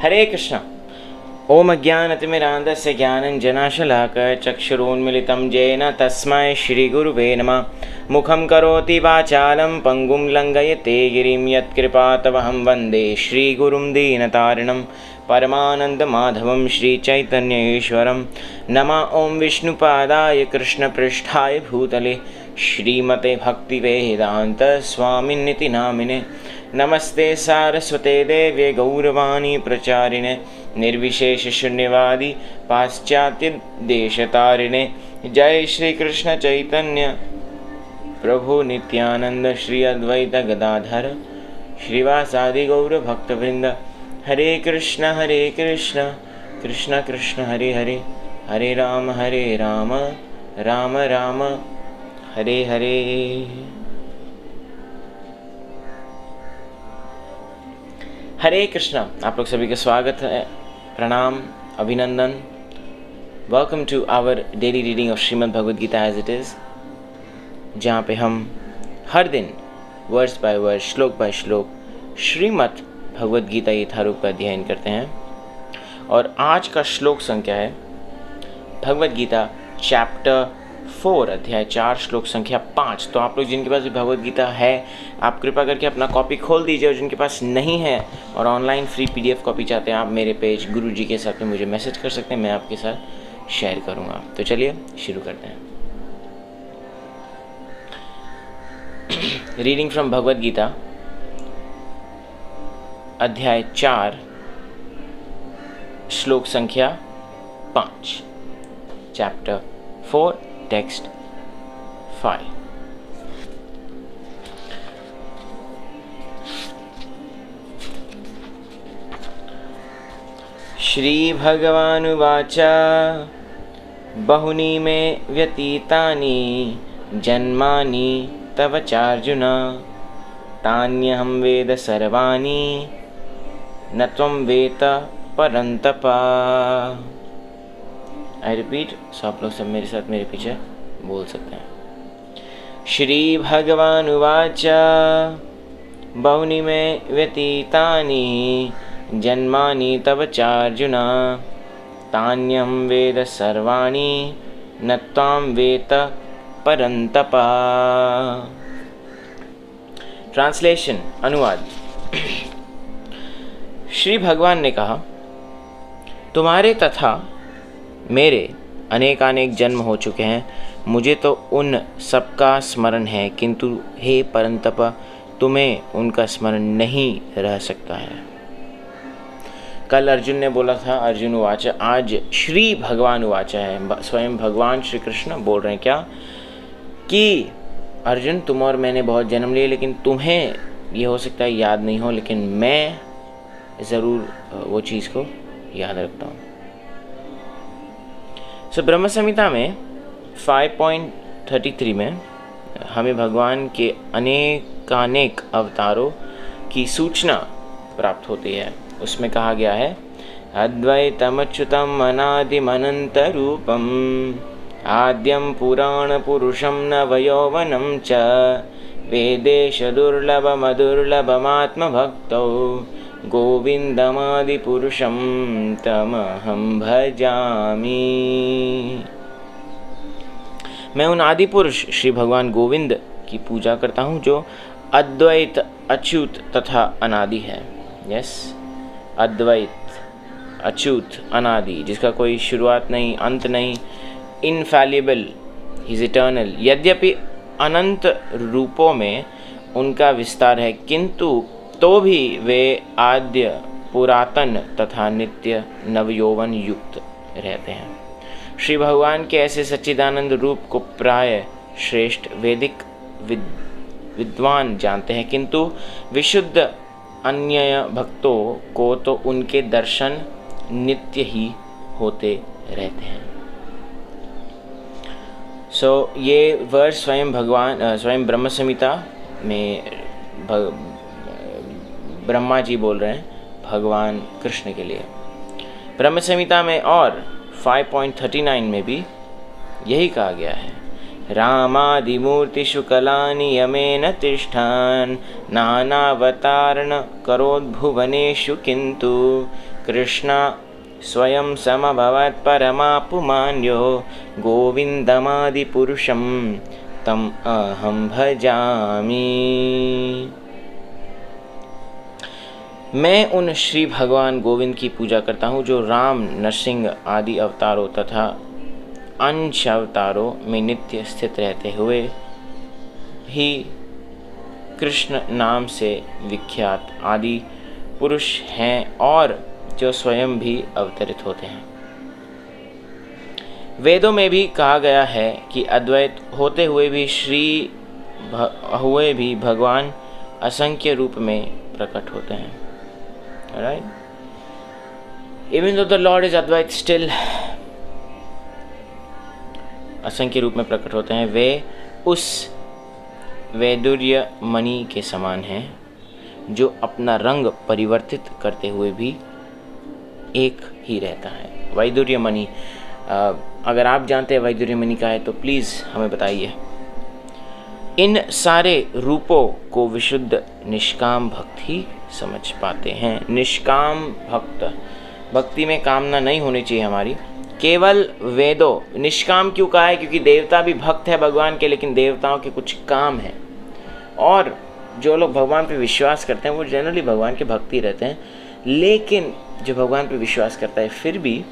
हरे कृष्ण। ओम अज्ञानतिमिरान्धस्य ज्ञानञ्जनाशलाकया चक्षुरुन्मीलितं येन तस्मै श्रीगुरुवे नमः। मुखं करोति वाचालं पङ्गुं लङ्घयते गिरिं यत्कृपातमहं वन्दे श्रीगुरुं दीनतारिणं परमानन्दमाधवं श्रीचैतन्येश्वरं। नमः ओं विष्णुपादाय कृष्णपृष्ठाय भूतले श्रीमते भक्तिवेदान्तस्वामिन्निति नामिने। नमस्ते सारस्वते देव्ये गौरवाणी प्रचारिणे निर्विशेषशून्यवादी पाश्चात्यदेशतारिणे। जय श्री कृष्ण चैतन्य प्रभु नित्यानंद श्री अद्वैत गदाधर श्रीवासादि गौर भक्तवृंद। हरे कृष्ण कृष्ण कृष्ण हरे हरे, हरे राम राम राम हरे हरे। हरे कृष्णा। आप लोग सभी का स्वागत है, प्रणाम, अभिनंदन। Welcome to our daily reading of Shrimad Bhagavad Gita as it is, जहाँ पे हम हर दिन वर्स बाय वर्स, श्लोक बाय श्लोक श्रीमद् भगवद गीता यथारूप का अध्ययन करते हैं। और आज का श्लोक संख्या है भगवद गीता चैप्टर 4 अध्याय 4 श्लोक संख्या 5। तो आप लोग जिनके पास भी भगवद गीता है, आप कृपा करके अपना कॉपी खोल दीजिए, और जिनके पास नहीं है और ऑनलाइन फ्री PDF कॉपी चाहते हैं, आप मेरे पेज गुरु जी के साथ में मुझे मैसेज कर सकते हैं, मैं आपके साथ शेयर करूँगा। तो चलिए शुरू करते हैं। रीडिंग फ्रॉम भगवद गीता अध्याय 4 श्लोक संख्या 5, चैप्टर 4 टेक्स्ट 5। श्री भगवानुवाच बहुनि मे व्यतीतानि जन्मानि तव चार्जुन तान्यहं वेद सर्वाणि न त्वं वेत्त परन्तप। आई रिपीट, सो आप लोग सब मेरे साथ मेरे पीछे बोल सकते हैं। श्री भगवानुवाच बहुनि मे व्यतीतानि जन्मानि तव चार्जुन तान्यहं वेद सर्वाणि न त्वां वेत्त परन्तप। ट्रांसलेशन, अनुवाद। श्री भगवान ने कहा, तुम्हारे तथा मेरे अनेकानेक जन्म हो चुके हैं, मुझे तो उन सबका स्मरण है, किंतु हे परंतप तुम्हें उनका स्मरण नहीं रह सकता है। कल अर्जुन ने बोला था अर्जुन उवाच, आज श्री भगवान उवाच है, स्वयं भगवान श्री कृष्ण बोल रहे हैं क्या कि अर्जुन तुम और मैंने बहुत जन्म लिए, लेकिन तुम्हें ये हो सकता है याद नहीं हो, लेकिन मैं ज़रूर वो चीज़ को याद रखता हूँ। सो ब्रह्म संहिता में 5.33 में हमें भगवान के अनेकानेक अवतारों की सूचना प्राप्त होती है। उसमें कहा गया है, अद्वैतमच्युतम अनादिमनंतरूपम आद्यम पुराण पुरुषम नवयौवनं च वेदेश दुर्लभमदुर्लभमात्मभक्तौ गोविंदमादिपुरुषं तमहं भजामि। मैं उन आदि पुरुष श्री भगवान गोविंद की पूजा करता हूँ, जो अद्वैत, अच्युत तथा अनादि है। यस, अद्वैत, अच्युत, अनादि, जिसका कोई शुरुआत नहीं, अंत नहीं, इनफैलिबल, इज इटर्नल। यद्यपि अनंत रूपों में उनका विस्तार है, किंतु तो भी वे आद्य, पुरातन तथा नित्य नवयौवन युक्त रहते हैं। श्री भगवान के ऐसे सच्चिदानंद रूप को प्राय श्रेष्ठ वैदिक विद्वान जानते हैं, किंतु विशुद्ध अन्य भक्तों को तो उनके दर्शन नित्य ही होते रहते हैं। सो ये वर्ष स्वयं ब्रह्म संहिता में ब्रह्मा जी बोल रहे हैं भगवान कृष्ण के लिए। ब्रह्म संहिता में और 5.39 में भी यही कहा गया है, रामादिमूर्तिषु कलानि यमेन तिष्ठन् नानावतारण करोद्भुवनेषु किन्तु कृष्ण स्वयं समभवत् परमापुमान्यो गोविन्दमादिपुरुषं तम अहं भजामि। मैं उन श्री भगवान गोविंद की पूजा करता हूँ जो राम, नरसिंह आदि अवतारों तथा अंश अवतारों में नित्य स्थित रहते हुए ही कृष्ण नाम से विख्यात आदि पुरुष हैं और जो स्वयं भी अवतरित होते हैं। वेदों में भी कहा गया है कि अद्वैत होते हुए भी भगवान असंख्य रूप में प्रकट होते हैं। Right? Even though the Lord is Advait, still असंख्य रूप में प्रकट होते हैं। वे उस वैदुर्य मणि के समान हैं जो अपना रंग परिवर्तित करते हुए भी एक ही रहता है। वैदुर्य मणि, अगर आप जानते हैं वैदुर्य मणि का है तो प्लीज़ हमें बताइए। इन सारे रूपों को विशुद्ध निष्काम भक्त ही समझ पाते हैं। निष्काम भक्त, भक्ति में कामना नहीं होनी चाहिए हमारी, केवल वेदों। निष्काम क्यों कहा है? क्योंकि देवता भी भक्त है भगवान के, लेकिन देवताओं के कुछ काम हैं। और जो लोग भगवान पे विश्वास करते हैं वो जनरली भगवान के भक्त ही रहते हैं, लेकिन जो भगवान पे विश्वास करता है फिर भी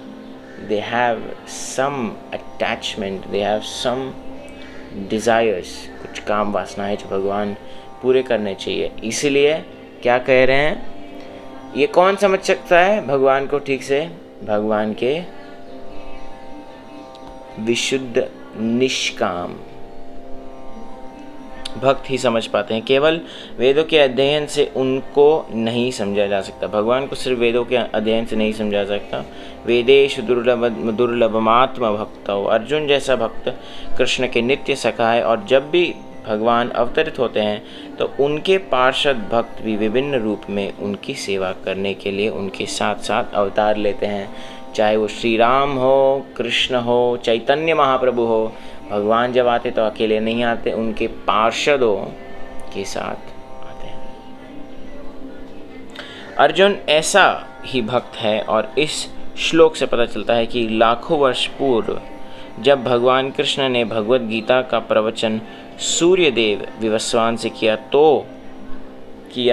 they have some attachment, they have some desires, कुछ काम वासना है जो भगवान पूरे करने चाहिए। इसीलिए क्या कह रहे हैं? ये कौन समझ सकता है भगवान को ठीक से? भगवान के विशुद्ध निष्काम भक्त ही समझ पाते हैं। केवल वेदों के अध्ययन से उनको नहीं समझा जा सकता। भगवान को सिर्फ वेदों के अध्ययन से नहीं समझा जा सकता। वेदेश दुर्लभमात्म भक्त हो। अर्जुन जैसा भक्त कृष्ण के नित्य सखा है, और जब भी भगवान अवतरित होते हैं तो उनके पार्षद भक्त भी विभिन्न रूप में उनकी सेवा करने के लिए उनके साथ साथ अवतार लेते हैं। चाहे वो श्री राम हो, कृष्ण हो, चैतन्य महाप्रभु हो, भगवान जब आते तो अकेले नहीं आते, उनके पार्षदों के साथ आते हैं। अर्जुन ऐसा ही भक्त है, और इस श्लोक से पता चलता है कि लाखों वर्ष पूर्व जब भगवान कृष्ण ने भगवत गीता का प्रवचन सूर्यदेव विवस्वान से किया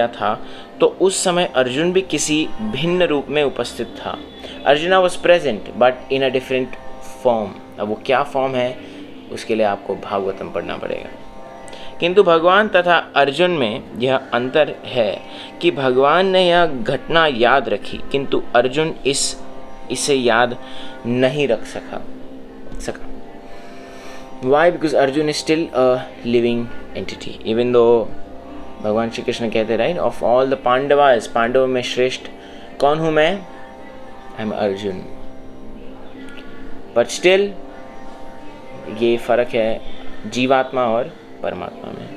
था तो उस समय अर्जुन भी किसी भिन्न रूप में उपस्थित था। Arjuna was present but in a different form. अब वो क्या फॉर्म है उसके लिए आपको भागवतम पढ़ना पड़ेगा। किंतु भगवान तथा अर्जुन में यह अंतर है कि भगवान ने यह घटना याद रखी, किंतु अर्जुन इसे याद नहीं रख सका। Why? Because Arjun is still a living entity. Even though भगवान श्री कृष्ण कहते right, of all the Pandavas, पांडवों में श्रेष्ठ कौन हूँ मैं? I am Arjun. But still ये फर्क है जीवात्मा और परमात्मा में।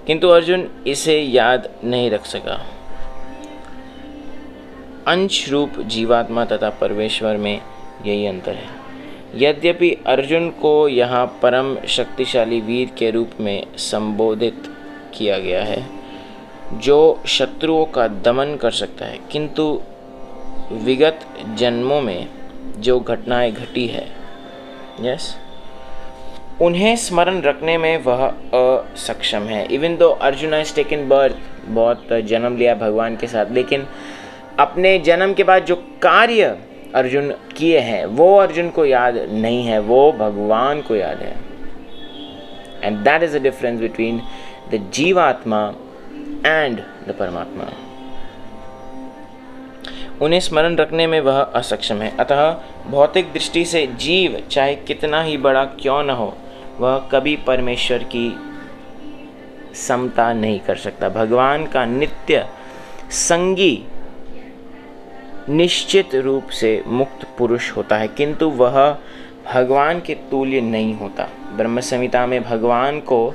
किंतु अर्जुन इसे याद नहीं रख सका। अंश रूप जीवात्मा तथा परमेश्वर में यही अंतर है। यद्यपि अर्जुन को यहाँ परम शक्तिशाली वीर के रूप में संबोधित किया गया है जो शत्रुओं का दमन कर सकता है, किंतु विगत जन्मों में जो घटनाएं घटी है उन्हें स्मरण रखने में वह असक्षम है। Even though Arjun has taken birth, बहुत जन्म लिया भगवान के साथ, लेकिन अपने जन्म के बाद जो कार्य अर्जुन किए हैं वो अर्जुन को याद नहीं है, वो भगवान को याद है। And that is the difference between the जीवात्मा एंड द परमात्मा। उन्हें स्मरण रखने में वह असक्षम है। अतः भौतिक दृष्टि से जीव चाहे कितना ही बड़ा क्यों न हो, वह कभी परमेश्वर की समता नहीं कर सकता। भगवान का नित्य संगी निश्चित रूप से मुक्त पुरुष होता है, किंतु वह भगवान के तुल्य नहीं होता। ब्रह्म संहिता में भगवान को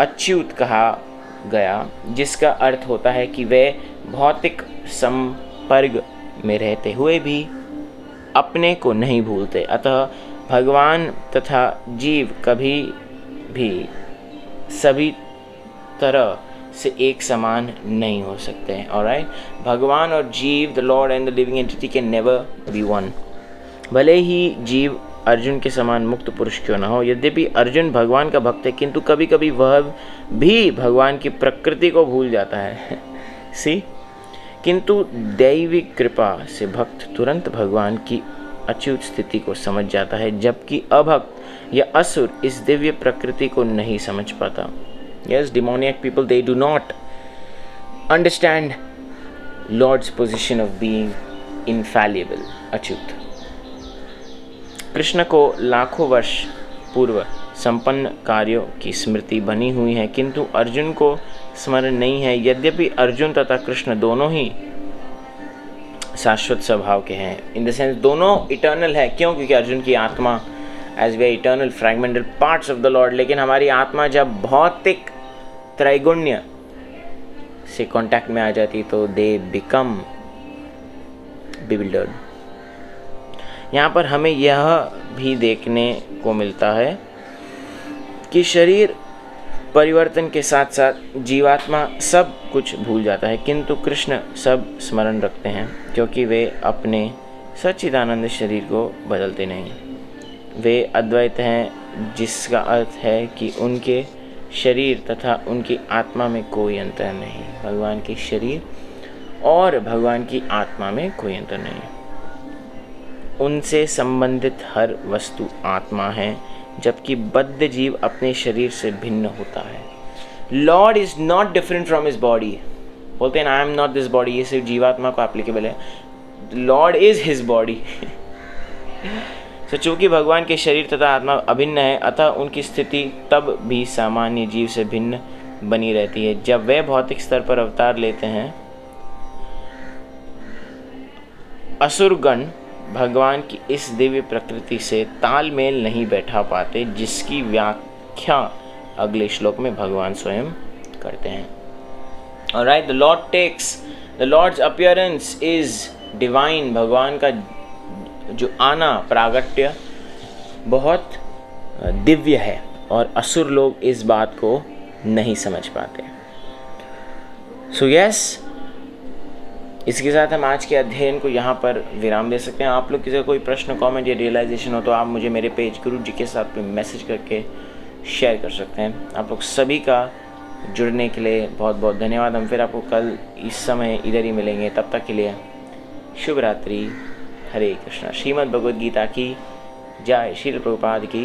अच्युत कहा गया, जिसका अर्थ होता है कि वे भौतिक संपर्क में रहते हुए भी अपने को नहीं भूलते। अतः भगवान तथा जीव कभी भी सभी तरह से एक समान नहीं हो सकते हैं। ऑलराइट, भगवान और जीव, the Lord and the living entity can never be one. भले ही जीव अर्जुन के समान मुक्त पुरुष क्यों ना हो, यद्यपि अर्जुन भगवान का भक्त है, किंतु कभी कभी वह भी भगवान की प्रकृति को भूल जाता है। सी, किंतु दैवी कृपा से भक्त तुरंत भगवान की अच्युत स्थिति को समझ जाता है, जबकि अभक्त या असुर इस दिव्य प्रकृति को नहीं समझ पाता। Yes, demoniac people, they do not understand Lord's position of being infallible, Achyut. Krishna को लाखों वर्ष पूर्व संपन्न कार्यों की स्मृति बनी हुई है, किंतु अर्जुन को स्मरण नहीं है। यद्यपि अर्जुन तथा कृष्ण दोनों ही शाश्वत स्वभाव के हैं, इन द सेंस दोनों इटर्नल है। क्यों? क्योंकि अर्जुन की आत्मा एज वे eternal fragmental parts of the Lord, लेकिन हमारी आत्मा जब भौतिक त्रैगुण्य से कांटेक्ट में आ जाती तो दे बिकम बिविल्डर्ड। यहाँ पर हमें यह भी देखने को मिलता है कि शरीर परिवर्तन के साथ साथ जीवात्मा सब कुछ भूल जाता है, किंतु कृष्ण सब स्मरण रखते हैं, क्योंकि वे अपने सच्चिदानंद शरीर को बदलते नहीं। वे अद्वैत हैं, जिसका अर्थ है कि उनके शरीर तथा उनकी आत्मा में कोई अंतर नहीं। भगवान के शरीर और भगवान की आत्मा में कोई अंतर नहीं। उनसे संबंधित हर वस्तु आत्मा है, जबकि बद्ध जीव अपने शरीर से भिन्न होता है। Lord is not different from his body. बोलते हैं I am not this body, ये सिर्फ जीवात्मा को एप्लीकेबल है। Lord is his body. तो चूंकि भगवान के शरीर तथा आत्मा अभिन्न है, अतः उनकी स्थिति तब भी सामान्य जीव से भिन्न बनी रहती है। जब वे भौतिक स्तर पर अवतार लेते हैं, असुरगण भगवान की इस दिव्य प्रकृति से तालमेल नहीं बैठा पाते, जिसकी व्याख्या अगले श्लोक में भगवान स्वयं करते हैं। Alright, the lord's appearance is divine. भगवान का जो आना, प्रागट्य बहुत दिव्य है और असुर लोग इस बात को नहीं समझ पाते। सो यस, इसके साथ हम आज के अध्ययन को यहाँ पर विराम दे सकते हैं। आप लोग किसी का कोई प्रश्न, कमेंट या रियलाइजेशन हो तो आप मुझे मेरे पेज गुरु जी के साथ पे मैसेज करके शेयर कर सकते हैं। आप लोग सभी का जुड़ने के लिए बहुत बहुत धन्यवाद। हम फिर आपको कल इस समय इधर ही मिलेंगे। तब तक के लिए शुभ रात्रि। हरे कृष्णा। श्रीमद् भगवद गीता की जय। श्रील प्रभुपाद की